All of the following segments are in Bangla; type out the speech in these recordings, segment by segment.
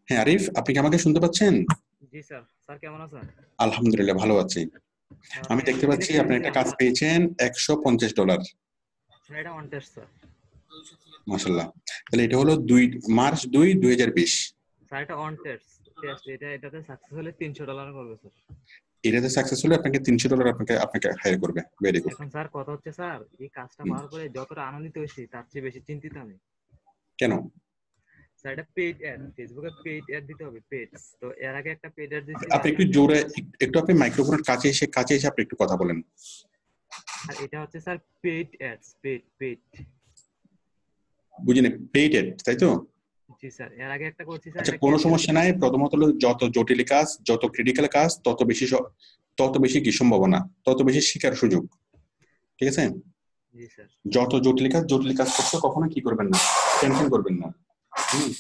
হ্যাঁ আরিফ, আপনি কি আমাকে শুনতে পাচ্ছেন? জি স্যার। স্যার কেমন আছেন? আলহামদুলিল্লাহ ভালো আছি। স্যার আমি আপনি দেখতে একটা পাচ্ছি সিলেক্ট আপনি একটা দিয়েছেন কাজ স্যার। পেয়েছেন $150। স্যার এটা অন টেস্ট স্যার। মাশাল্লাহ। তাহলে এটা হলো 2 মার্চ 2, 2020। স্যার এটা অন টেস্ট টেস্ট এটাতে সাকসেস হলে $300 করবে স্যার। এটাতে সাকসেস হলে আপনাকে $300 আপনাকে আপনাকে হায়ার করবে। Very good. এখন স্যার কথা হচ্ছে স্যার, এই কাজটা পাওয়ার পরে যতটা আনন্দিত হয়েছি তার চেয়ে বেশি চিন্তিত আমি। কেন? স্যার এটা পেইড অ্যাড, ফেসবুকে পেইড অ্যাড দিতে হবে, পেইড। তো এর আগে একটা পেইড অ্যাড দিয়েছি আপনি স্যার। একটু জোরে, একটু আপনি মাইক্রোফোনের কাছে এসে আপনি একটু কথা বলেন। আর এটা হচ্ছে sir paid ads, paid paid. বুঝিনি, পেইডেড তাই তো? জি স্যার, এর আগে একটা করছি স্যার, আচ্ছা, এটা কোনো ক্যান্সেল সমস্যা করে। নাই। প্রথমত হলো যত জটিল কাজ, যত ক্রিটিক্যাল কাজ, তত বেশি কি সম্ভাবনা, তত বেশি শিকার সুযোগ। ঠিক আছে? জি স্যার। যত জটিল কাজ করতে কখনো কি করবেন না, টেনশন করবেন না। হুম,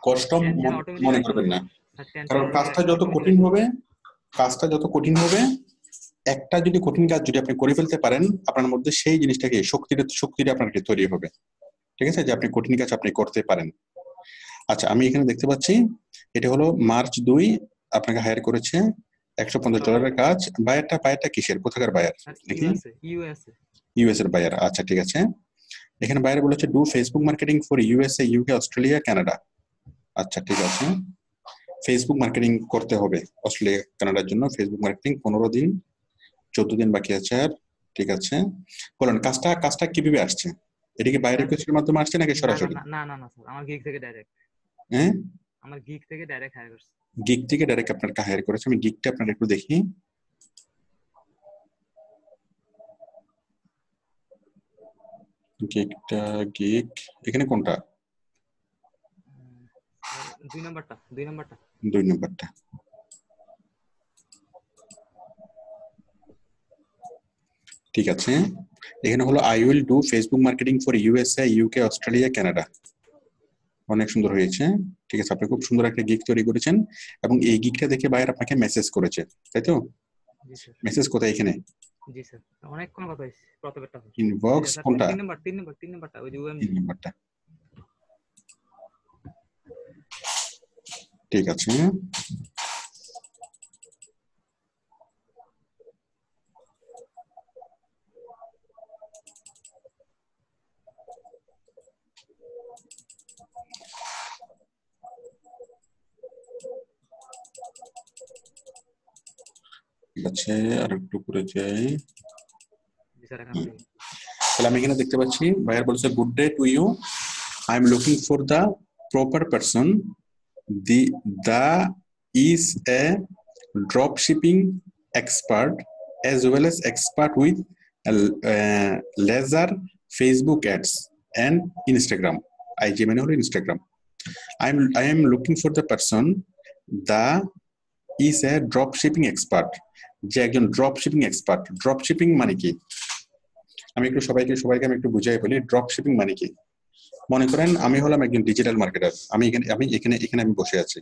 কষ্ট টেনশন অটোমেটিক মনে আসবে করবেন না। স্যার। স্যার টেনশন কারণ কাজটা যত অটোমেটিক কঠিন আসবে। হবে, কাজটা যত কঠিন হবে, একটা যদি কঠিন কাজ যদি আপনি করে ফেলতে পারেন, আপনার মধ্যে সেই জিনিসটাকে শক্তিটা আপনার কি তৈরি হবে। ঠিক আছে, যে আপনি কঠিন কাজ আপনি করতে পারেন। আচ্ছা, আমি এখানে দেখতে পাচ্ছি এটা হলো মার্চ 2, আপনাকে হায়ার করেছে $150 কাজ। বায়ারটা কিসের, কোথাকার বায়ার স্যার দেখি? USA, USA. ইউএস এর বায়ার। আচ্ছা ঠিক আছে। এখানে বায়ার বলেছে do Facebook marketing for USA, UK, Australia, Canada. আচ্ছা ঠিক আছে, ফেসবুক মার্কেটিং করতে হবে অস্ট্রেলিয়া কানাডার জন্য। ফেসবুক মার্কেটিং 15 দিন, 14 দিন বাকি আছে আর। ঠিক আছে, বলেন কাজটা কিভাবে আসছে? এটা কি বাইরের স্যার কোচের মাধ্যমে আসছে নাকি না না সরাসরি? না না না না স্যার, আমার গিগ থেকে ডাইরেক্ট। হ্যাঁ, আমার গিগ থেকে ডাইরেক্ট হায়ার করছে। গিগ থেকে ডাইরেক্ট আপনাকে হায়ার করেছে। আমি গিগটা আপনার একটু দেখি। গিগটা, গিগ এখানে কোনটা? স্যার 2 নম্বরটা, 2 নম্বরটা। 2 নম্বরটা। ঠিক আছে, এখানে হলো I will do Facebook marketing for USA, UK, Australia, Canada. অনেক সুন্দর হয়েছে। ঠিক আছে, আপনি খুব সুন্দর একটা গিগ তৈরি করেছেন এবং এই গিগটা দেখে বায়ার আপনাকে মেসেজ করেছে, তাই তো? জি স্যার। মেসেজ কোথায়? এখানে জি স্যার, অনেকক্ষণ কথা হয়েছে। প্রথমেরটা স্যার। এই যে ইনবক্স স্যার কোনটা? 3 নম্বর, 3 নম্বর, 3 নম্বরটা, ওই যে ওএমজি। 3 নম্বরটা। ঠিক আছে, ঠিক আছে, আর একটু করে যাই। জি স্যার, এখান হুম, থেকে। তাহলে আমি এখানে দেখতে পাচ্ছি বায়ার বলছে good day to you, I am looking for the proper person, দি দা is a drop shipping expert as well as expert with laser Facebook ads and Instagram. IG মানে হলো Instagram. I am looking for the person, the is a drop shipping expert, যে একজন drop shipping expert. Drop shipping মানে কি? আমি একটু সবাইকে আমি একটু বুঝাই বলি ড্রপ শিপিং মানে কি। মনে করেন আমি হলাম একজন ডিজিটাল মার্কেটার, আমি এখানে আমি বসে আছি।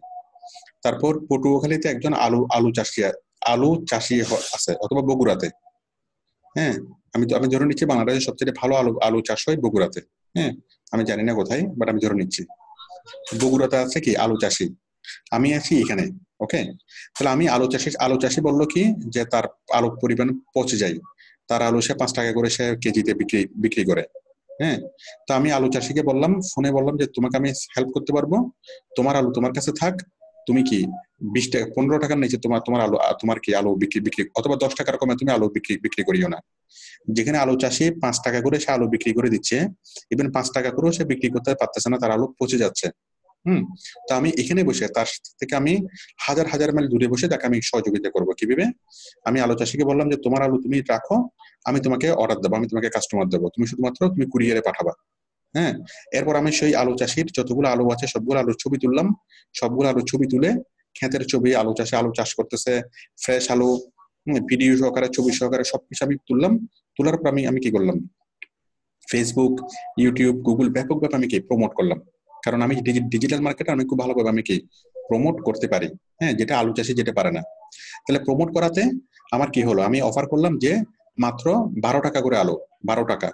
তারপর পটুয়াখালীতে একজন আলু চাষি আছে, অথবা বগুড়াতে। হ্যাঁ, আমি ধরে নিচ্ছি বাংলাদেশের সবচেয়ে ভালো আলু চাষ হয় বগুড়াতে। হ্যাঁ, আমি জানি না কোথায়, বাট আমি ধরে নিচ্ছি বগুড়াতে আছে কি আলু চাষি। আমি আছি এখানে। ওকে, তাহলে আমি আলু চাষি বললো কি যে তার আলু পরিমাণ পচে যায়, তার আলু সে 5 টাকা করে সে কেজিতে বিক্রি করে। হ্যাঁ, তো আমি আলু চাষিকে বললাম, ফোনে বললাম যে তোমাকে আমি হেল্প করতে পারবো, তোমার আলু তোমার কাছে থাক, তুমি কি 20 টাকা 15 টাকার নিচে তোমার তোমার আলু তোমার কি আলু বিক্রি, অথবা 10 টাকার কমে তুমি আলু বিক্রি করিও না। যেখানে আলু চাষি 5 টাকা করে সে আলু বিক্রি করে দিচ্ছে, ইভেন 5 টাকা করেও সে বিক্রি করতে পারতেছে না, তার আলু পচে যাচ্ছে। হুম, তো আমি এখানে বসে তার থেকে আমি হাজার হাজার মাইল দূরে বসে তাকে আমি সহযোগিতা করবো কিভাবে? আমি আলু চাষিকে বললাম যে তোমার আলু তুমি রাখো, আমি তোমাকে অর্ডার দেবো, আমি তোমাকে কাস্টমার দেবো, তুমি শুধুমাত্র তুমি কুরিয়ারে পাঠাবা। হ্যাঁ, এরপর আমি সেই আলু চাষির যতগুলো আলু আছে সবগুলো আলুর ছবি তুললাম। সবগুলো আলুর ছবি তুলে ক্ষেতের ছবি, আলু চাষ করতেছে, ফ্রেশ আলু, ভিডিও সহকারে, ছবি সহকারে সবকিছু আমি তুললাম। তোলার পর আমি কি করলাম, ফেসবুক, ইউটিউব, গুগল ব্যাপকভাবে আমি কি প্রমোট করলাম। কারণ আমি ডিজিটাল মার্কেটে আমি খুব ভালোভাবে আমি কি প্রমোট করতে পারি। হ্যাঁ, যেটা আলু চাষি যেটা পারে না। তাহলে প্রমোট করাতে আমার কি হলো, আমি অফার করলাম যে মাত্র 12 টাকা করে আলু, 12 টাকা।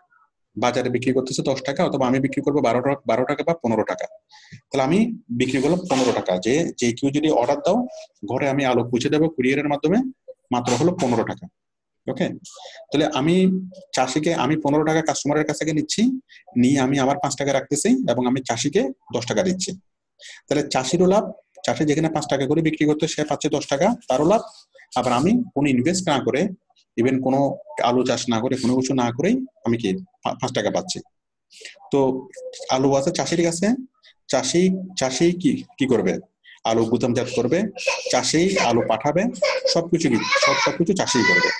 বাজারে বিক্রি করতেছে 10 টাকা, অথবা আমি বিক্রি করবো 12 টাকা বা 15 টাকা, তাহলে আমি বিক্রি করলাম 15 টাকা। যে কেউ যদি অর্ডার দাও, ঘরে আমি আলু পৌঁছে দেবো কুরিয়ারের মাধ্যমে, মাত্র হলো 15 টাকা। ওকে, তাহলে আমি চাষিকে আমি 15 টাকা কাস্টমারের কাছ থেকে নিচ্ছি, নিয়ে আমি আমার 5 টাকা রাখতেছি এবং আমি চাষিকে 10 টাকা দিচ্ছি। তাহলে চাষিরও লাভ, চাষি যেখানে 5 টাকা করে বিক্রি করতে সে পাচ্ছে 10 টাকা, তারও লাভ। আবার আমি কোনো ইনভেস্ট না করে, ইভেন কোনো আলু চাষ না করে, কোনো কিছু না করেই আমি কি 5 টাকা পাচ্ছি। তো আলু আছে চাষির কাছে, চাষি চাষি কি করবে, আলু গুদামজাত করবে, চাষি আলু পাঠাবে, সবকিছু সবকিছু চাষি করবে।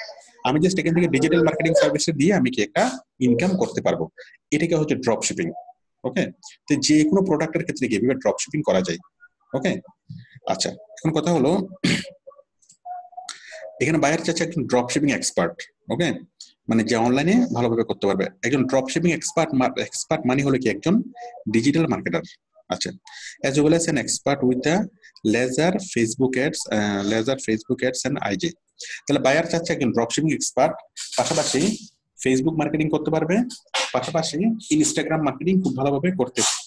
আমি জাস্ট এখান থেকে ডিজিটাল মার্কেটিং সার্ভিস দিয়ে আমি কি একটা ইনকাম করতে পারবো। এটাকে হচ্ছে ড্রপ শিপিং। ওকে, তো যে কোনো প্রোডাক্টের ক্ষেত্রে কিভাবে ড্রপ শিপিং করা যায়। ওকে, আচ্ছা, এখন কথা হলো এখানে বায়ার চাচ্ছে একজন ড্রপ শিপিং এক্সপার্ট। ওকে, মানে যে অনলাইনে ভালোভাবে করতে পারবে। একজন ড্রপ শিপিং এক্সপার্ট মানে হলো কি একজন ডিজিটাল মার্কেটার। আচ্ছা, as well as an expert with the laser Facebook ads and IG। তাহলে বায়ার চাচ্ছে একজন ড্রপ শিপিং এক্সপার্ট, পাশাপাশি ফেসবুক মার্কেটিং করতে পারবে, পাশাপাশি ইনস্টাগ্রাম মার্কেটিং খুব ভালোভাবে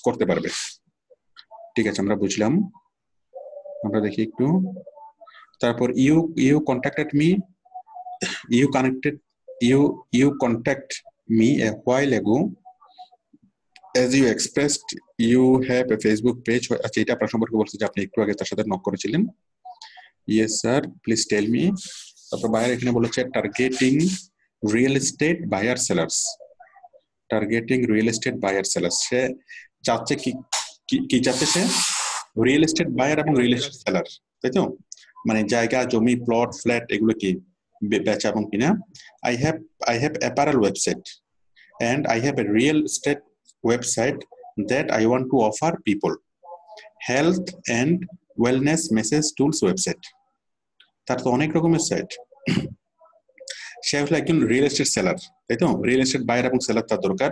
করতে পারবে। ঠিক আছে, আমরা বুঝলাম। আমরা দেখি একটু, তারপর you contacted me you contact me a while ago as you expressed you have a Facebook page। আচ্ছা, এটা আপনার সম্পর্কে বলছে যে আপনি একটু আগে তার সাথে নক করেছিলেন। yes sir please tell me। তারপর বায়ার এখানে বলেছে targeting real estate buyer sellers. সে চাচ্ছে কি চাচ্ছে, সে রিয়েল এস্টেট বায়ার এবং রিয়েল এস্টেট সেলার, তাই তো? মানে জায়গা, জমি, প্লট, ফ্ল্যাট এগুলো কি বেচা এবং কিনা। I have apparel website and I have a real estate website that I want to offer people, health and wellness message tools website। তার তো অনেক রকমের সাইট। সে হলো একজন রিয়েল এস্টেট সেলার, তাই তো? রিয়েল এস্টেট বায়ার এবং সেলার তার দরকার।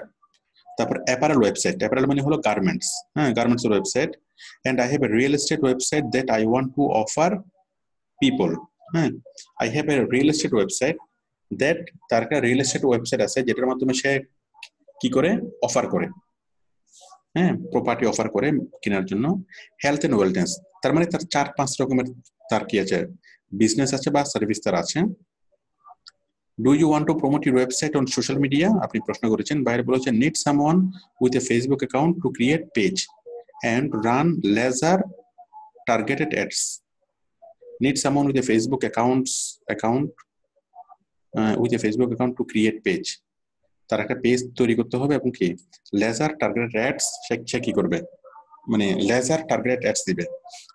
তারপর অ্যাপারেল ওয়েবসাইট, অ্যাপারেল মানে হলো গার্মেন্টস, হ্যাঁ, গার্মেন্টস এর website. And I have a real estate website that I want to offer people. হ্যাঁ, I have a real estate website that, তার একটা রিয়েল এস্টেট ওয়েবসাইট আছে যেটার মাধ্যমে সে কি করে, অফার করে, হ্যাঁ, প্রপার্টি অফার করে কেনার জন্য। হেলথ এন্ড ওয়েলনেস, তার মানে তার 4-5 রকমের তার কি আছে, বিজনেস আছে বা সার্ভিস তার আছে। Do you want to promote your website on social media, আপনি প্রশ্ন করেছেন। বাইরে বলেছেন need someone with a Facebook account to create page and run laser targeted ads। Need someone with a Facebook account to create page। তার একটা পেজ তৈরি করতে হবে এবং কি লেজার টার্গেটেড অ্যাডস সে কি করবে, মানে লেজার টার্গেটেড অ্যাডস দিবে।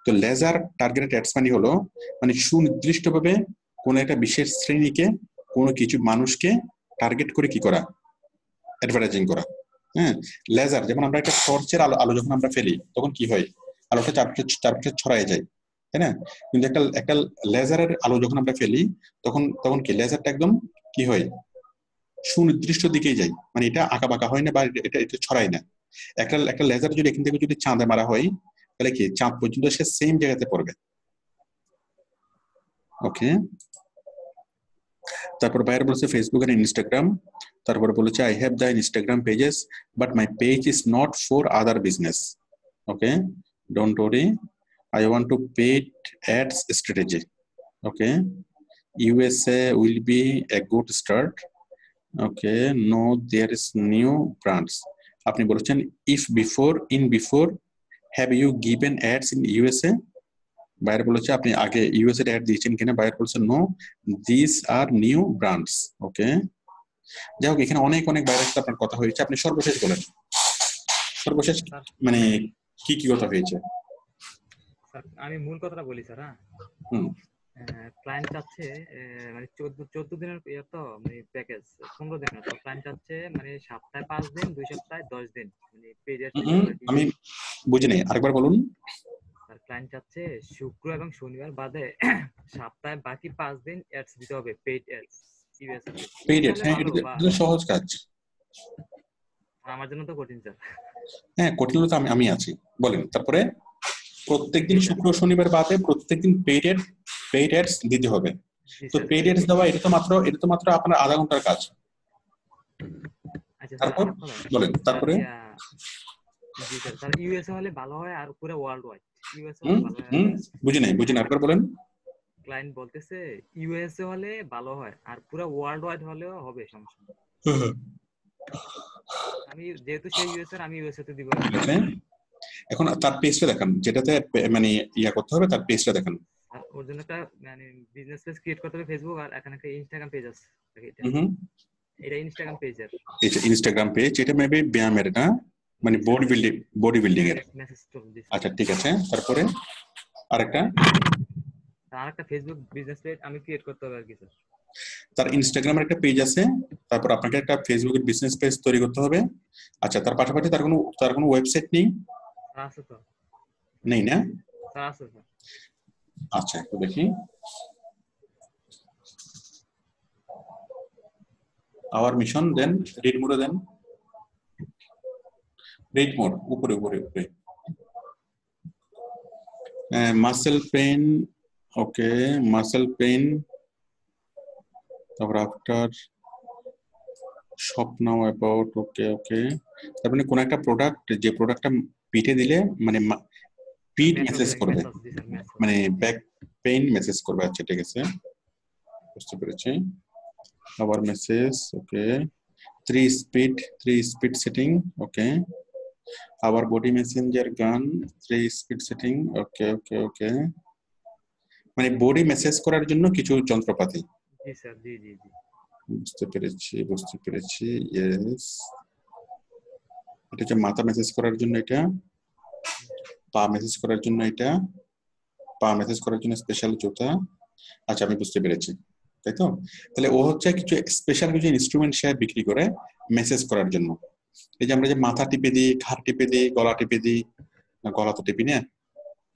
তো লেজার টার্গেটেড অ্যাডস মানে হলো মানে সুনির্দিষ্টভাবে কোন একটা বিশেষ শ্রেণীকে, কোনো কিছু মানুষকে টার্গেট করে কি করা, অ্যাডভার্টাইজিং করা। হ্যাঁ, লেজার যেমন আমরা একটা টর্চের আলো যখন আমরা ফেলি তখন কি হয়, আলোটা চারপাশে ছড়ায় যায়, তাই না? কিন্তু একটা লেজারের আলো যখন আমরা ফেলি তখন কি লেজারটা একদম কি হয়, সুনির্দিষ্ট দিকেই যায়, মানে এটা আঁকা বাঁকা হয় না বা এটা ছড়ায় না। একটা লেজার যদি এখান থেকে যদি চাঁদে মারা হয় তাহলে কি চাঁদ পর্যন্ত সে সেম জায়গাতে পড়বে। ওকে, তারপর বাইরে বলছে ফেসবুক আর ইনস্টাগ্রাম। তারপরে বলেছে I have the Instagram pages but my page is not for other business. Okay, don't worry, I want to paid ads strategy. Okay, USA will be a good start. Okay, no, there is new brands। আপনি বলেছেন if before have you given ads in USA। বাইরে বলেছে আপনি আগে ইউএসএ অ্যাড দিয়েছেন কিনা। বাইরে বলেছে no, this are new brands. Okay, যাই হোক এখানে অনেক বাইরের সাথে আপনার কথা হয়েছে। আপনি সর্বশেষ বলেন, সর্বশেষ মানে কি কথা হয়েছে। আমি মূল কথাটা বলি স্যার। হ্যাঁ, ক্লায়েন্ট চাচ্ছে মানে 14 দিনের তো মানে প্যাকেজ 15 দিনের। তো ক্লায়েন্ট চাচ্ছে মানে সপ্তাহে 5 দিন, 2 সপ্তাহে 10 দিন মানে পেজের। আমি বুঝি নাই, আরেকবার বলুন। স্যার ক্লায়েন্ট চাচ্ছে শুক্র এবং শনিবার বাদে সপ্তাহে বাকি 5 দিন অ্যাডস দিতে হবে, paid ads. USA paid ads, হ্যাঁ এটা সহজ কাজ। আমার জন্য তো কঠিন স্যার। হ্যাঁ, কঠিন হলে তো আমি আছি, বলেন। তারপরে প্রত্যেকদিন শুক্র শনিবার বাদে প্রত্যেকদিন পেইড অ্যাডস দিতে হবে। তো পেইড অ্যাডস দেওয়া এটা তো মাত্র আপনার আধা ঘন্টার কাজ। আচ্ছা স্যার তারপর আমার কথা বলেন, স্যার তারপরে জি স্যার স্যার ইউএসএ হলে ভালো হয় আর পুরো ওয়ার্ল্ড ওয়াইড ইউএসএ হলে ভালো হয় আর বুঝি নাই, আরেকবার বলেন। ক্লায়েন্ট বলতেছে ইউএসএ হলে ভালো হয় আর পুরো ওয়ার্ল্ড ওয়াইড হলেও হবে, সমস্যা নেই। আমি যেহেতু সেই ইউএসএ আমি ইউএসএ তে দিব। ঠিক আছে, এখন তার পেজটা দেখান, যেটাতে মানে ইয়া করতে হবে তার পেজটা দেখান। আর ওর জন্য একটা মানে বিজনেস পেজ ক্রিয়েট করতে হবে ফেসবুক, আর এখানে একটা ইনস্টাগ্রাম পেজ আছে। এটা ইনস্টাগ্রাম পেজ এর, এটা ইনস্টাগ্রাম পেজ, এটা মেবি ব্যায়ামের না, মানে বডি বিল্ডিং এর। মেসেজ টুল দিছি। আচ্ছা ঠিক আছে, তারপরে আরেকটা আরেকটা ফেসবুক বিজনেস পেজ আমি ক্রিয়েট করতে হবে আর কি স্যার। তার ইনস্টাগ্রামের একটা পেজ আছে, তারপর আপনাকে একটা ফেসবুকের বিজনেস পেজ তৈরি করতে হবে। আচ্ছা, তার পাশাপাশি তার কোনো ওয়েবসাইট নেই? আছে তো। নেই না? স্যার আছে স্যার। আচ্ছা একটু দেখি, আওয়ার মিশন, দেন রিড মোরে, দেন রিড মোর, উপরে উপরে উপরে মাসেল পেইন, ওকে মাসেল পেইন, তারপর আফটার শপ নাও অ্যাবাউট, ওকে ওকে। তার মানে কোন একটা প্রোডাক্ট, যে প্রোডাক্টটা পিঠে দিলে মানে পিঠ মেসেজ করবে, মানে ব্যাক পেইন মেসেজ করবে। আচ্ছা ঠিক আছে, বুঝতে পেরেছি। আবার মেসেজ, ওকে। 3 স্পিড সেটিং, ওকে। আবার বডি মেসেঞ্জার গান 3 স্পিড সেটিং, ওকে ওকে ওকে। মানে বডি মেসেজ করার জন্য কিছু যন্ত্রপাতি। জি স্যার, জি জি জি, বুঝতে পেরেছি বুঝতে পেরেছি, ইয়েস। এটা হচ্ছে মাথা মেসেজ করার জন্য, এটা পা মেসেজ করার জন্য, এটা পা মেসেজ করার জন্য স্পেশাল জুতা। আচ্ছা আমি বুঝতে পেরেছি, তাই তো? তাহলে ও হচ্ছে কিছু স্পেশাল কিছু ইনস্ট্রুমেন্ট সে বিক্রি করে মেসেজ করার জন্য। এই যে আমরা যে মাথা টিপে দিই, ঘাড় টিপে দিই, গলা টিপে দিই, না গলা তো টিপি না,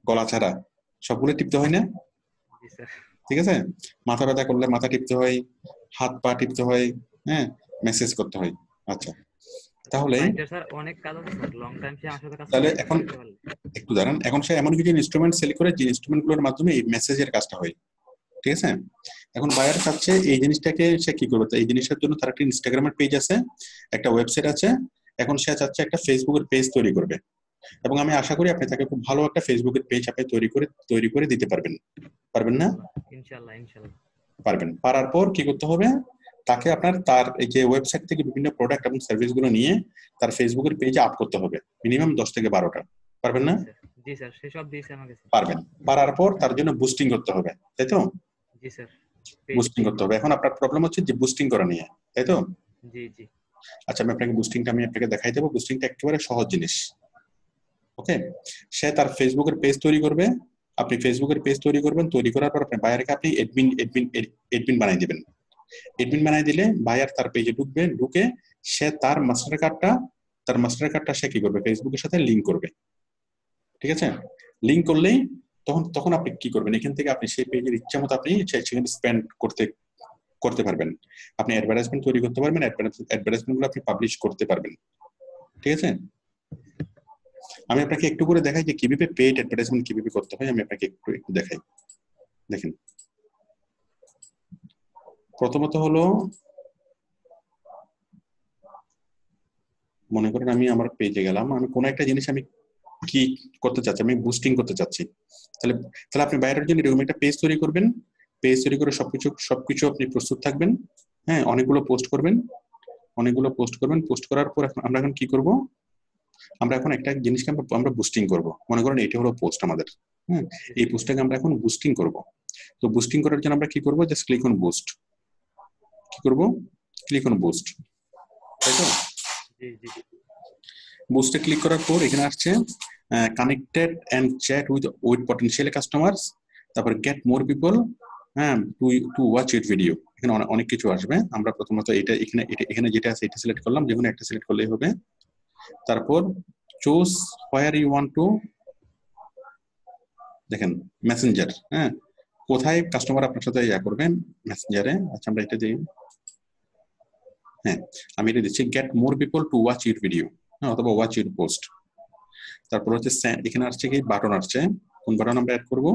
গলা ছাড়া সবগুলো টিপতে হয় না? জি স্যার। ঠিক আছে, মাথা ব্যথা করলে মাথা টিপতে হয়, হাত পা টিপতে হয়, হ্যাঁ, মেসেজ করতে হয়। আচ্ছা তাহলে স্যার অনেক কাজ আছে স্যার, লং টাইম সে আমার সাথে কাজ তাহলে করতে এখন পারলে। একটু দাঁড়ান, এখন সে এমন কিছু ইনস্ট্রুমেন্ট সেল করে যে ইনস্ট্রুমেন্ট গুলোর মাধ্যমে এই মেসেজের কাজটা হয়। ঠিক আছে, এখন বায়ার চাচ্ছে এই জিনিসটাকে সে কি করবে, এই জিনিসের জন্য তার একটা ইনস্টাগ্রামের পেজ আছে, একটা ওয়েবসাইট আছে, এখন সে চাচ্ছে একটা ফেসবুকের পেজ তৈরি করবে। এবং আমি আশা করি আপনি তাকে খুব ভালো একটা ফেসবুকের পেজ আপনি তৈরি করে দিতে পারবেন, পারবেন না? ইনশাআল্লাহ ইনশাআল্লাহ পারবেন। পারার পর কি করতে হবে, তাকে আপনার তার এই যে ওয়েবসাইট থেকে বিভিন্ন প্রোডাক্ট এবং সার্ভিস গুলো নিয়ে তার ফেসবুকের পেজে আপ করতে হবে, মিনিমাম 10 থেকে 12টা। পারবেন না? জি স্যার, সেসব দিয়েছে আমাকে। পারবেন। পারার পর তার জন্য বুস্টিং করতে হবে, তাই তো? জি স্যার, বুস্টিং করতে হবে। এখন আপনার প্রবলেম হচ্ছে যে বুস্টিং করা নিয়ে, তাই তো? জি জি। আচ্ছা আমি আপনাকে দেখাই দেবো। বুস্টিংটা একেবারে সহজ জিনিস, ওকে। সে তার ফেসবুকের পেজ তৈরি করবে, আপনি ফেসবুকের পেজ তৈরি করবেন, তৈরি করার পর আপনার বায়ারকে আপনি এডমিন বানিয়ে দিবেন। এডমিন বানিয়ে দিলে বায়ার তার পেজে ঢুকে সে তার মাস্টার কার্ডটা সে কি করবে, ফেসবুকের সাথে লিংক করবে। ঠিক আছে, লিংক করলেই তখন আপনি কি করবেন, এখান থেকে আপনি সেই পেজের ইচ্ছা মতো আপনি সেখানে স্পেন্ড করতে পারবেন। আপনি অ্যাডভার্টাইজমেন্ট তৈরি করতে পারবেন, অ্যাডভার্টাইজমেন্ট গুলো আপনি পাবলিশ করতে পারবেন। ঠিক আছে, আমি আপনাকে একটু করে দেখাই যে কিভাবে পেইড অ্যাডভার্টাইজমেন্ট কিভাবে করতে হয়। আমি আপনাকে একটু দেখাই। দেখেন, প্রথমত হলো মনে করেন আমি আমার পেজে গেলাম, আমি কোনো একটা জিনিস আমি কি করতে চাচ্ছি, আমি বুস্টিং করতে চাচ্ছি। তাহলে আপনি বাইরের জন্য এরকম একটা পেজ তৈরি করবেন, পেজ তৈরি করে সবকিছু আপনি প্রস্তুত থাকবেন। হ্যাঁ, অনেকগুলো পোস্ট করবেন, পোস্ট করার পর আমরা এখন কি করব, আমরা এখন একটা জিনিসকে আমরা বুস্টিং করব। মনে করেন এটা হলো পোস্ট আমাদের, হ্যাঁ, এই পোস্টটাকে আমরা এখন বুস্টিং করব। তো বুস্টিং করার জন্য আমরা কি করব, জাস্ট ক্লিক অন বুস্ট। কি করব, ক্লিক অন বুস্ট, তাই তো? জি জি। বুস্টে ক্লিক করার পর এখানে আসছে connected and chat with potential customers, তারপর গেট মোর পিপল, হ্যাঁ, টু ওয়াচ ইট ভিডিও। এখানে অনেক কিছু আসবে। আমরা প্রথমত এখানে যেটা আছে এটা সিলেক্ট করলাম, যেকোনো একটা সিলেক্ট করলেই হবে। তারপর choose where you want to, দেখেন মেসেঞ্জার, হ্যাঁ, কোথায় কাস্টমার আপনার সাথে ইয়া করবেন, মেসেঞ্জারে। আচ্ছা আমরা এটা দিই, হ্যাঁ আমি এটা দিচ্ছি, gate more people to watch your video, অথবা ওয়াচ ইউর পোস্ট। তারপর হচ্ছে এখানে আসছে কি বাটন আসছে, কোন বাটন আমরা অ্যাড করব,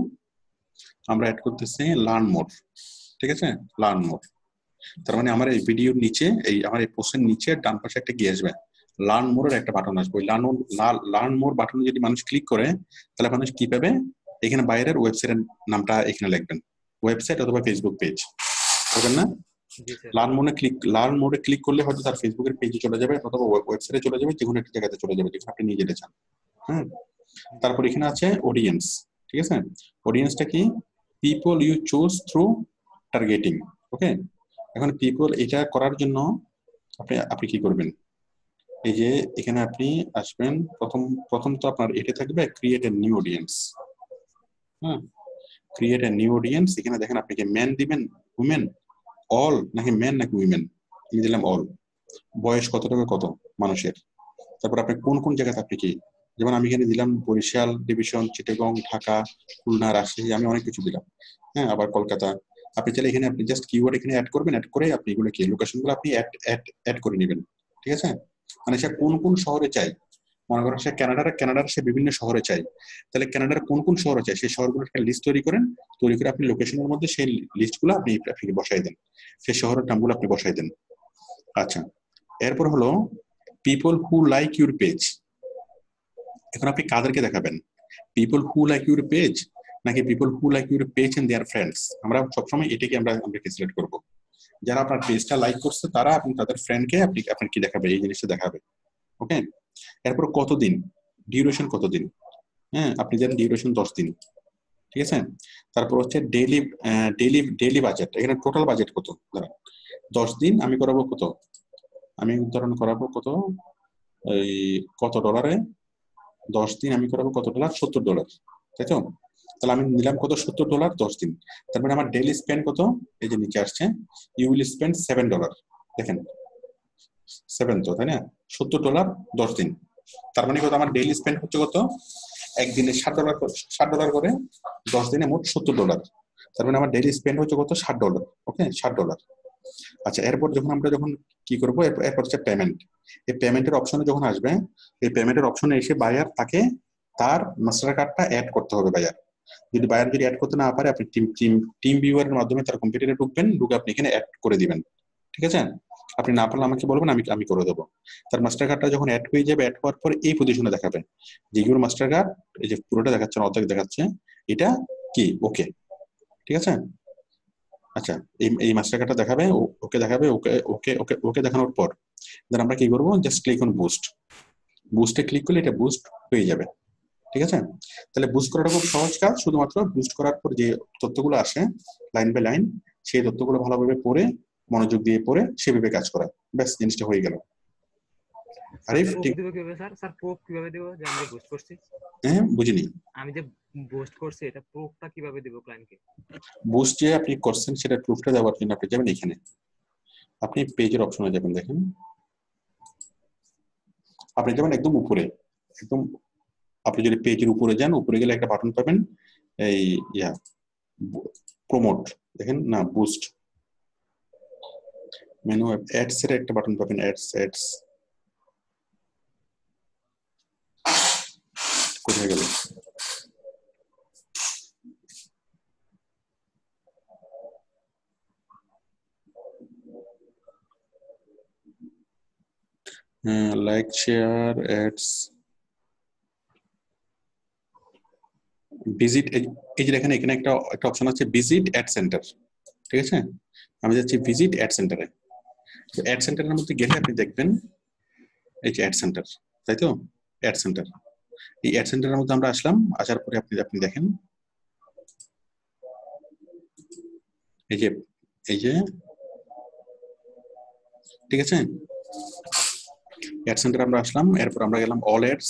আমরা অ্যাড করতেছি লার্ন মোর। ঠিক আছে, লার্ন মোর। তার মানে আমার এই ভিডিওর নিচে, এই আমার এই পোস্টের নিচে ডান পাশে একটা কি আসবে, লার্ন মোরের একটা বাটন আসবে। ওই লার্ন মোর বাটনে যদি মানুষ ক্লিক করে, তাহলে মানুষ কি পাবে, এখানে বাইরের ওয়েবসাইটের নামটা এখানে লিখবেন, ওয়েবসাইট অথবা ফেসবুক পেজ, বুঝলেন না? লার্ন মোডে ক্লিক করলে হয়তো তার ফেসবুকের পেজে চলে যাবে অথবা ওয়েবসাইটে চলে যাবে, যে কোনো একটা জায়গাতে চলে যাবে যেখানে আপনি নিয়ে যেতে চান। হ্যাঁ, তারপর এখানে আছে অডিয়েন্স, ঠিক আছে? অডিয়েন্সটা কি? People you choose through targeting. Okay, এখন পিপল এটা করার জন্য আপনি কি করবেন, এই যে এখানে আপনি আসবেন, প্রথম তো আপনার এটা থাকবে ক্রিয়েট এ নিউ অডিয়েন্স। হ্যাঁ, ক্রিয়েট এ নিউ অডিয়েন্স। এখানে দেখেন আপনি কি ম্যান দিবেন, উইমেন, অল, নাকি ম্যান নাকি উইমেন। আমি দিলাম অল। বয়স কত থেকে কত মানুষের। তারপর আপনি কোন কোন জায়গাতে আপনি কি, যেমন আমি এখানে দিলাম বরিশাল ডিভিশন, চিটাগং, ঢাকা, খুলনা, রাজশাহী, আমি অনেক কিছু দিলাম। হ্যাঁ, আবার কলকাতা। আপনি চাইলে এখানে আপনি জাস্ট কিওয়ার্ড এখানে অ্যাড করবেন, অ্যাড করে আপনি এগুলো কি লোকেশনগুলো আপনি অ্যাড করে নেবেন, ঠিক আছে? মানে সে কোন কোন শহরে চাই, মনে করেন সে কানাডার সে বিভিন্ন শহরে চাই, তাহলে কানাডার কোন কোন শহরে চাই সেই শহরগুলোর একটা লিস্ট তৈরি করে আপনি লোকেশনের মধ্যে সেই লিস্টগুলো আপনি বসাই দেন, সেই শহরের নামগুলো আপনি বসাই দেন। আচ্ছা, এরপর হলো people who like your page. এখন আপনি কাদেরকে দেখাবেন, people who like your page নাকি people who like your page and their friends? আমরা সবসময় এটাকে আমরা সিলেক্ট করব। যারা আপনার পেজটা লাইক করছে তারা আপনি তাদের ফ্রেন্ডকে আপনার কি দেখাবে, এই জিনিসটা দেখাবে। ওকে, এরপর কতদিন, ডিউরেশন কতদিন। হ্যাঁ, আপনি দেন ডিউরেশন 10 দিন, ঠিক আছে? তারপর হচ্ছে ডেইলি বাজেট, এখানে টোটাল বাজেট কত, ধরেন 10 দিন আমি করাবো কত, আমি ধরেন করাবো কত, এই কত ডলারে 10 দিন আমি করাবো কত ডলার, $70, তাই তো? তাহলে আমি নিলাম কত, $70 10 দিন। তারপরে আমার ডেইলি স্পেন্ড কত, এই যে নিচে আসছে, ইউ উইল স্পেন্ড $7, দেখেন 7 তো, তাই না? $70 10 দিন। তার মানে কত, আমার ডেইলি স্পেন্ড হচ্ছে কত, একদিনে $60 করে, 10 দিনে মোট $70। তার মানে আমার ডেইলি স্পেন্ড হচ্ছে কত, $60। ওকে, $60। আচ্ছা, এরপর যখন কি করবো, এরপর হচ্ছে পেমেন্ট। এই পেমেন্টের অপশনে যখন আসবে, এই পেমেন্টের অপশনে এসে বায়ার তাকে তার মাস্টার কার্ডটা অ্যাড করতে হবে। বায়ার যদি অ্যাড করতে না পারে, আপনি টিম ভিউয়ারের মাধ্যমে তার কম্পিউটারে ঢুকবেন, ঢুকে আপনি এখানে অ্যাড করে দিবেন, ঠিক আছে? আপনি না পারলে আমাকে বলবেন, আমি করে দেবো। তার মাস্টার কার্ডটা যখন অ্যাড হয়ে যাবে, অ্যাড হওয়ার পর এই পজিশনে দেখাবে যে ইউর মাস্টার কার্ড, এই যে পুরোটা দেখাচ্ছে না, অর্ধেক দেখাচ্ছে, এটা কি ওকে, ঠিক আছে? আচ্ছা, এই মাস্টার কার্ডটা দেখাবে, ওকে দেখাবে, ওকে ওকে ওকে ওকে দেখানোর পর দেন আমরা কি করবো, জাস্ট ক্লিক অন বুস্টে ক্লিক করলে এটা বুস্ট হয়ে যাবে, ঠিক আছে? তাহলে বুস্ট করাটা খুব সহজ কাজ, শুধুমাত্র বুস্ট করার পর যে তথ্যগুলো আসে লাইন বাই লাইন, সেই তথ্যগুলো ভালোভাবে পড়ে, মনোযোগ দিয়ে পড়ে সেভাবে কাজ করা, ব্যাস জিনিসটা হয়ে গেল। আরিফ, ঠিক? স্যার প্রুফ কিভাবে দেব যে আমি বুস্ট করছি? হ্যাঁ, বুঝিনি। আমি যে বুস্ট করছি এটা প্রুফটা কিভাবে দেব ক্লায়েন্টকে? বুস্ট যে আপনি করছেন সেটা প্রুফটা দেওয়ার জন্য আপনি যাবেন এখানে, আপনি পেজের অপশনে যাবেন, দেখেন আপনি যাবেন একদম উপরে, একদম আপনি যদি পেজের উপরে যান, উপরে গেলে একটা বাটন পাবেন, এই প্রমোট, দেখেন না, বুস্ট মেনু অ্যাডস এর একটা বাটন পাবেন, অ্যাডস কোথায় গেল? লাইক, শেয়ার, অ্যাডস, ভিজিট, এই যে দেখেন এখানে একটা অপশন আছে ভিজিট অ্যাড সেন্টার, ঠিক আছে? আমি যাচ্ছি ভিজিট অ্যাড সেন্টারে। তো অ্যাড সেন্টারের মধ্যে গেলে আপনি দেখবেন এই যে অ্যাড সেন্টার, তাই তো? অ্যাড সেন্টার, এই অ্যাড সেন্টারের মধ্যে আমরা আসলাম, আসার পরে আপনি দেখেন এই যে ঠিক আছে, অ্যাড সেন্টারে আমরা আসলাম, এরপর আমরা গেলাম অল অ্যাডস,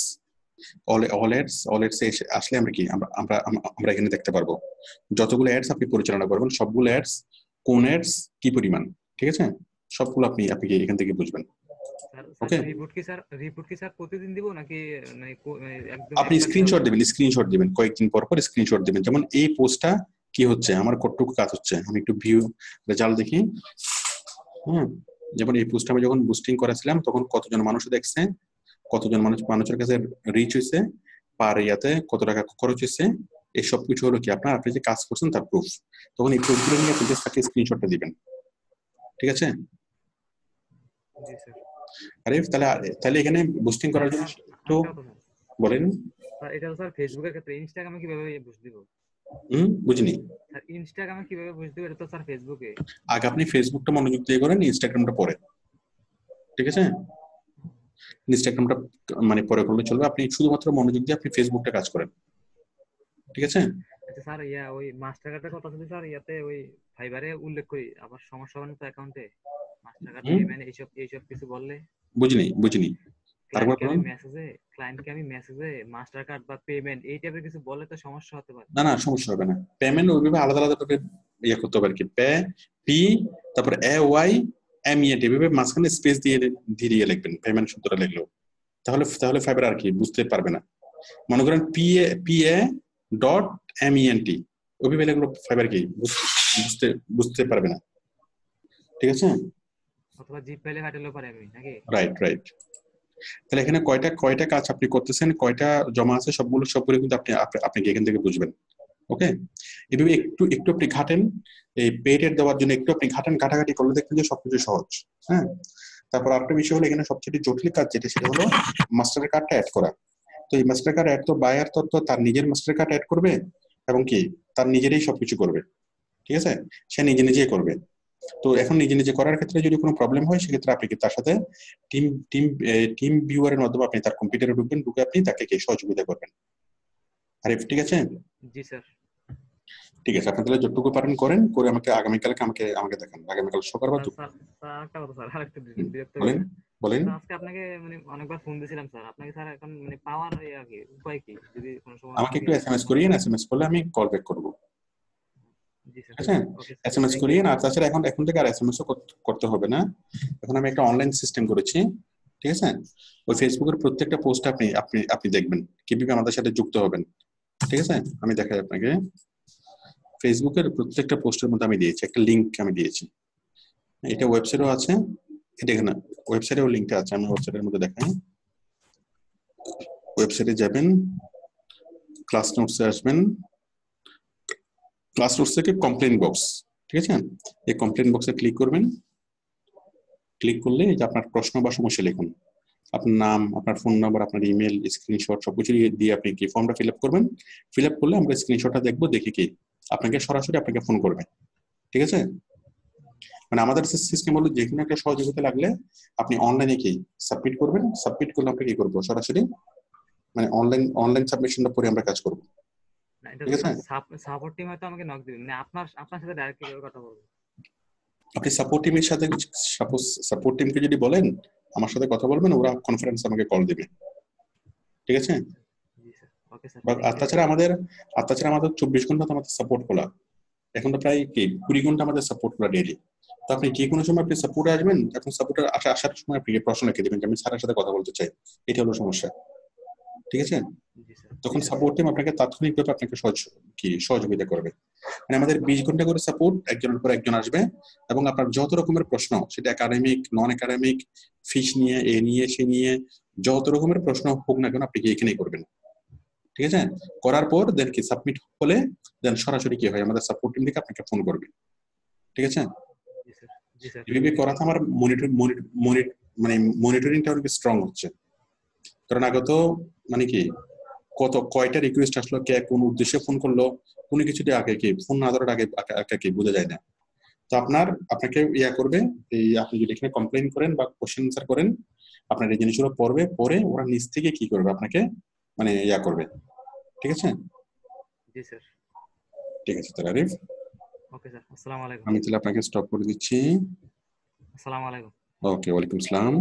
অল অ্যাডস আসলে আমরা কি আমরা এখানে দেখতে পারবো যতগুলো অ্যাডস আপনি পরিচালনা করবেন, সবগুলো অ্যাডস কোন অ্যাডস কি পরিমাণ, ঠিক আছে? সবগুলো আপনি এখান থেকে বুঝবেন। ওকে, রিপোর্ট কি স্যার প্রতিদিন দিব নাকি একদম আপনি স্ক্রিনশট দিবেন কয়েকদিন পর স্ক্রিনশট দিবেন। যেমন এই পোস্টটা কি হচ্ছে, আমার কতটুকু কাজ হচ্ছে, আমি একটু ভিউ রেজাল্ট দেখি। যেমন এই পোস্টটা আমি যখন বুস্টিং করেছিলাম তখন কতজন মানুষ দেখছে, কতজন মানুষের কাছে রিচ হয়েছে, পার ইয়াতে কত টাকা খরচ হয়েছে, এই সব কিছু হলো কি আপনি যে কাজ করছেন তার প্রুফ। তখন এই প্রুফগুলো নিয়ে আপনি জাস্ট তাকে স্ক্রিনশটটা দিবেন। ঠিক আছে? জি স্যার। আরে তাহলে এখানে বুস্টিং করার জন্য তো বলেন স্যার। এটা তো স্যার ফেসবুকের ক্ষেত্রে, ইনস্টাগ্রামে কিভাবে বুস্ট দিব? বুঝিনি। স্যার ইনস্টাগ্রামে কিভাবে বুস্ট দিব? এটা তো স্যার ফেসবুকে। আগে আপনি ফেসবুকটা মনোযোগ দিয়ে করেন, ইনস্টাগ্রামটা পরে, ঠিক আছে? ইনস্টাগ্রামটা মানে পরে করলে চলবে, আপনি শুধুমাত্র মনোযোগ দিয়ে আপনি ফেসবুকটা কাজ করেন, ঠিক আছে? আচ্ছা স্যার, ওই মাস্টার কার্ডের কথা যদি স্যার ইয়াতে ওই ফাইবারে উল্লেখ করি, আবার সমস্যা হবে না তো অ্যাকাউন্টে? মাস্টার কার্ড পেমেন্ট এইসব কিছু বললে বুঝিনি তারপর বলুন। ক্লায়েন্টকে আমি মেসেজে মাস্টার কার্ড বা পেমেন্ট এই টাইপের কিছু বললে তো সমস্যা হতে পারে। না সমস্যা হবে না, পেমেন্ট ওইভাবে আলাদা আলাদা করে ইয়ে করতে হবে আর কি, পি তারপর এ ওয়াই এম ই এভাবে মাঝখানে স্পেস দিয়ে লিখবেন পেমেন্ট শব্দটা লিখলেও, তাহলে ফাইবার আর কি বুঝতে পারবে না। মনে করেন P A dot M E N T ওইভাবে লিখলে ফাইবার কি বুঝতে পারবে না, ঠিক আছে? অথবা জিপ ফাইলে কাটালেও পারে আমি নাকি? রাইট। তাহলে এখানে কয়টা কাজ আপনি করতেছেন, কয়টা জমা আছে, সবগুলো কিন্তু আপনি এখান থেকে বুঝবেন। ওকে, এভাবে একটু আপনি ঘাটেন, এই পেটের দেওয়ার জন্য একটু আপনি ঘাটাঘাটি করলে দেখবেন যে সবকিছু সহজ। হ্যাঁ, তারপর আরেকটা বিষয় হলো এখানে সবচেয়ে জটিল কাজ যেটা, সেটা হলো মাস্টার কার্ডটা অ্যাড করা। তো এই মাস্টার কার্ড অ্যাড তো বায়ার তো তার নিজের মাস্টার কার্ড অ্যাড করবে এবং কি তার নিজেরই সবকিছু করবে, ঠিক আছে? সে নিজেই করবে। তো এখন নিজে করার ক্ষেত্রে যদি কোনো প্রবলেম হয়, সেক্ষেত্রে আপনি কি তার সাথে টিম ভিউয়ারের মাধ্যমে আপনি তার কম্পিউটারে ঢুকে আপনি তাকে সহযোগিতা করবেন। আরিফ, ঠিক আছে? জি স্যার। ঠিক আছে, আপনি তাহলে যতটুকু পারেন করেন, করে আগামীকালকে আমাকে দেখান, আগামীকাল শুক্রবার। স্যার একটা কথা স্যার, আরেকটু বিরক্ত বলেন। আজকে আপনাকে মানে অনেকবার ফোন দিয়েছিলাম স্যার, আপনাকে স্যার এখন মানে পাওয়ার উপায় কি? যদি কোনো সময় আমাকে একটু এসএমএস করিয়েন, এসএমএস করলে আমি কল ব্যাক করব। জি স্যার। ঠিক আছে, এসএমএস করিয়েন। আর তাছাড়া এখন থেকে আর এসএমএস করতে হবে না, এখন আমি একটা অনলাইন সিস্টেম করেছি, ঠিক আছে? ওই ফেসবুকের প্রত্যেকটা পোস্ট আপনি দেখবেন কিভাবে আমাদের সাথে যুক্ত হবেন, ঠিক আছে? আমি দেখাই আপনাকে, ফেসবুকের প্রত্যেকটা পোস্টের মধ্যে আমি দিয়েছি একটা লিংক, আমি দিয়েছি। এটা ওয়েবসাইটও আছে, এটা এখানে ওয়েবসাইটেও লিংকটা আছে, আমি ওয়েবসাইটের মধ্যে দেখাই। ওয়েবসাইটে যাবেন, ক্লাস নোটসে আসবেন, ক্লাস নোটস থেকে কমপ্লেইন বক্স, ঠিক আছে? এই কমপ্লেইন বক্সে ক্লিক করবেন। ক্লিক করলে এই যে আপনার প্রশ্ন বা সমস্যা লিখুন, আপনার নাম, আপনার ফোন নাম্বার, আপনার ইমেল, স্ক্রিনশট সবকিছু দিয়ে আপনি কি ফর্মটা ফিল আপ করবেন। ফিল আপ করলে আমরা স্ক্রিনশটটা দেখবো, দেখি কি আপনাকে সরাসরি আপনাকে ফোন করবে, ঠিক আছে? মানে আমাদের সিস্টেম হলো যে কোনো একটা সহযোগিতা লাগলে আপনি অনলাইনে কি সাবমিট করবেন, সাবমিট করলে আমরা কি করবো সরাসরি মানে অনলাইন সাবমিশনটা পরে আমরা কাজ করবো, ঠিক আছে? সাপোর্ট টিম হয়তো আমাকে নক দিবেন, মানে আপনার সাথে ডাইরেক্ট কিভাবে কথা বলবো? আপনি সাপোর্ট টিমের সাথে, সাপোজ সাপোর্ট টিমকে যদি বলেন আমার সাথে কথা বলবেন, ওরা কনফারেন্স আমাকে কল দিবে, ঠিক আছে? আর তাছাড়া আমাদের 24 ঘন্টা তো আমাদের সাপোর্ট খোলা, এখন তো প্রায় কি 20 ঘন্টা আমাদের সাপোর্ট খোলা ডেইলি। তো আপনি যে কোনো সময় আপনি সাপোর্টে আসবেন, এখন সাপোর্টে আসার সময় আপনি প্রশ্ন লিখে দেবেন যে আমি স্যারের সাথে কথা বলতে চাই, এটা হলো সমস্যা, ঠিক আছে? তখন সাপোর্ট টিম আপনাকে তাৎক্ষণিকভাবে আপনাকে সহযোগিতা করবে। মানে আমাদের 20 ঘন্টা করে সাপোর্ট, একজনের পর একজন আসবে এবং আপনার যত রকমের প্রশ্ন, সেটা একাডেমিক, নন একাডেমিক, ফিস নিয়ে, এ নিয়ে, সে নিয়ে, যত রকমের প্রশ্ন হোক না কেন আপনি এখানেই করবেন, ঠিক আছে? করার পর দেন কি সাবমিট হলে দেন সরাসরি কি হয়, আমাদের সাপোর্ট টিম থেকে আপনাকে ফোন করবে, ঠিক আছে? এভাবে করাতে আমার মানে মনিটরিংটা অনেক স্ট্রং হচ্ছে। কারণ আগে তো মানে কি কয়টা রিকোয়েস্ট আসলো, কে কোন উদ্দেশ্যে ফোন করলো, কোনো কিছুতে আগে কি ফোন না ধরার আগে কি বোঝা যায় না। তো আপনাকে করবে, এই আপনি যদি এখানে কমপ্লেইন করেন বা কোশ্চেন আনসার করেন, আপনার এই জিনিসগুলো পরে ওরা নিজ থেকে কি করবে আপনাকে মানে করবে, ঠিক আছে? জি স্যার। ঠিক আছে তাহলে আরিফ, ওকে স্যার, আসসালামু আলাইকুম। আমি তাহলে আপনাকে স্টপ করে দিচ্ছি। আসসালামু আলাইকুম। ওকে, ওয়ালাইকুম আসসালাম।